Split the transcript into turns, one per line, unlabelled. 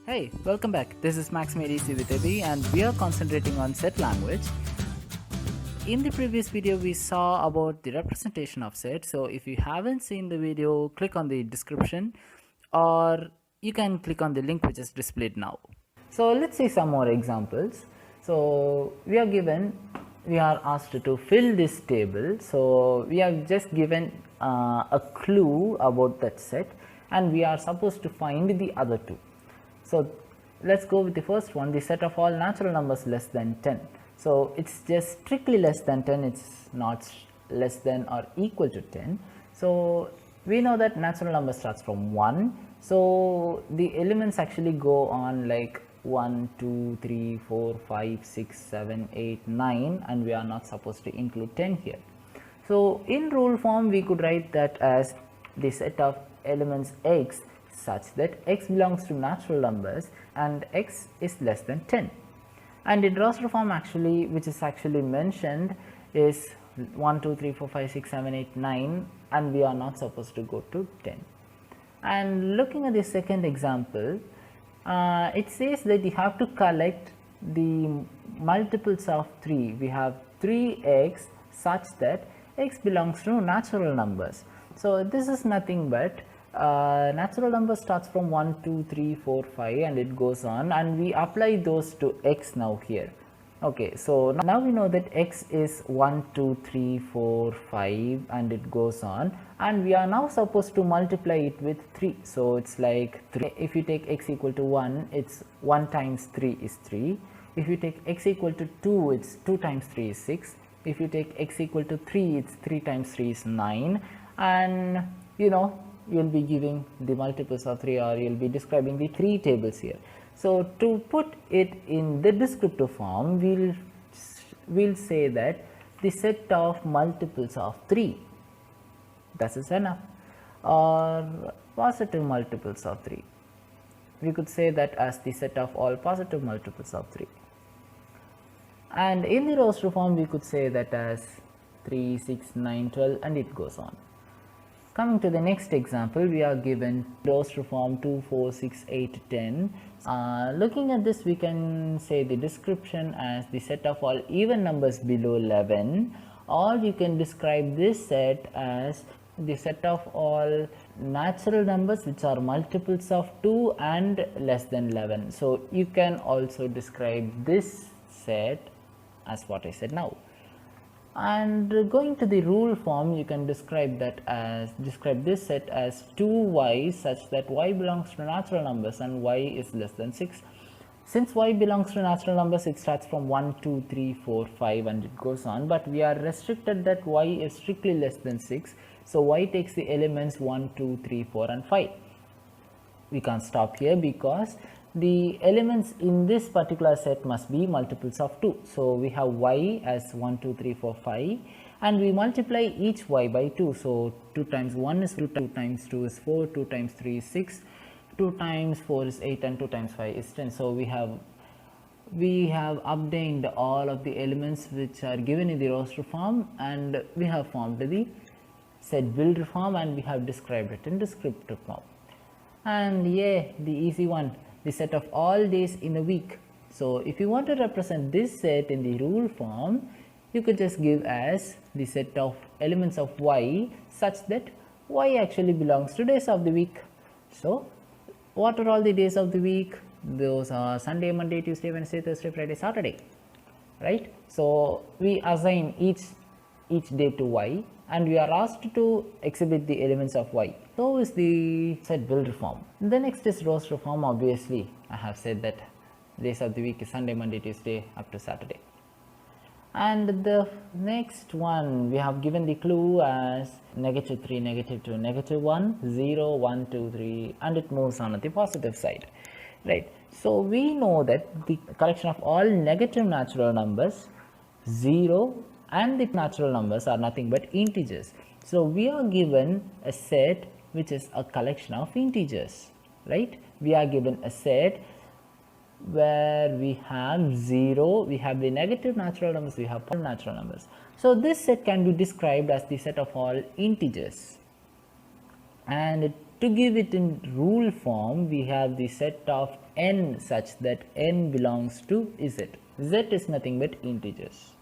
Hey, welcome back. This is Max Medisi with Ebi and we are concentrating on set language. In the previous video, we saw about the representation of set. So if you haven't seen the video, click on the description or you can click on the link which is displayed now. So let's see some more examples. So we are asked to fill this table. So we have just given a clue about that set and we are supposed to find the other two. So let's go with the first one, the set of all natural numbers less than 10. So it's just strictly less than 10, it's not less than or equal to 10. So we know that natural number starts from 1. So the elements actually go on like 1, 2, 3, 4, 5, 6, 7, 8, 9 and we are not supposed to include 10 here. So in rule form we could write that as the set of elements x such that x belongs to natural numbers and x is less than 10. And in roster form actually, which is actually mentioned, is 1, 2, 3, 4, 5, 6, 7, 8, 9 and we are not supposed to go to 10. And looking at the second example, it says that you have to collect the multiples of 3. We have 3x such that x belongs to natural numbers. So this is nothing but natural number starts from 1, 2, 3, 4, 5 and it goes on and we apply those to x now here. Okay, so now we know that x is 1, 2, 3, 4, 5 and it goes on and we are now supposed to multiply it with 3. So it's like 3. If you take x equal to 1, it's 1 times 3 is 3. If you take x equal to 2, it's 2 times 3 is 6. If you take x equal to 3, it's 3 times 3 is 9 and you know you will be giving the multiples of 3 or you will be describing the 3 tables here. So to put it in the descriptive form, we'll say that the set of multiples of 3, that is enough, or positive multiples of 3. We could say that as the set of all positive multiples of 3. And in the roster form, we could say that as 3, 6, 9, 12 and it goes on. Coming to the next example, we are given roster form 2, 4, 6, 8, 10. Looking at this, we can say the description as the set of all even numbers below 11, or you can describe this set as the set of all natural numbers which are multiples of 2 and less than 11. So you can also describe this set as what I said now. And going to the rule form, you can describe this set as 2y such that y belongs to natural numbers and y is less than 6. Since y belongs to natural numbers, it starts from 1, 2, 3, 4, 5 and it goes on, but we are restricted that y is strictly less than 6. So y takes the elements 1, 2, 3, 4 and 5. We can't stop here because the elements in this particular set must be multiples of 2. So we have y as 1, 2, 3, 4, 5 and we multiply each y by 2. So 2 times 1 is 2, 2 times 2 is 4, 2 times 3 is 6, 2 times 4 is 8 and 2 times 5 is 10. So we have obtained all of the elements which are given in the roster form and we have formed the set builder form and we have described it in descriptive form. And yeah, the easy one, the set of all days in a week. So if you want to represent this set in the rule form, you could just give as the set of elements of y such that y actually belongs to days of the week. So what are all the days of the week? Those are Sunday, Monday, Tuesday, Wednesday, Thursday, Friday, Saturday, right? So we assign each day to y and we are asked to exhibit the elements of y. So is the set builder form. The next is roster form. Obviously I have said that days of the week is Sunday, Monday, Tuesday up to Saturday. And the next one, we have given the clue as negative 3, negative 2, negative 1, 0, 1, 2, 3 and it moves on at the positive side, right? So we know that the collection of all negative natural numbers, 0 and the natural numbers are nothing but integers. So we are given a set which is a collection of integers, right? We are given a set where we have 0, we have the negative natural numbers, we have positive natural numbers. So this set can be described as the set of all integers and it To give it in rule form, we have the set of n such that n belongs to z. Z is nothing but integers.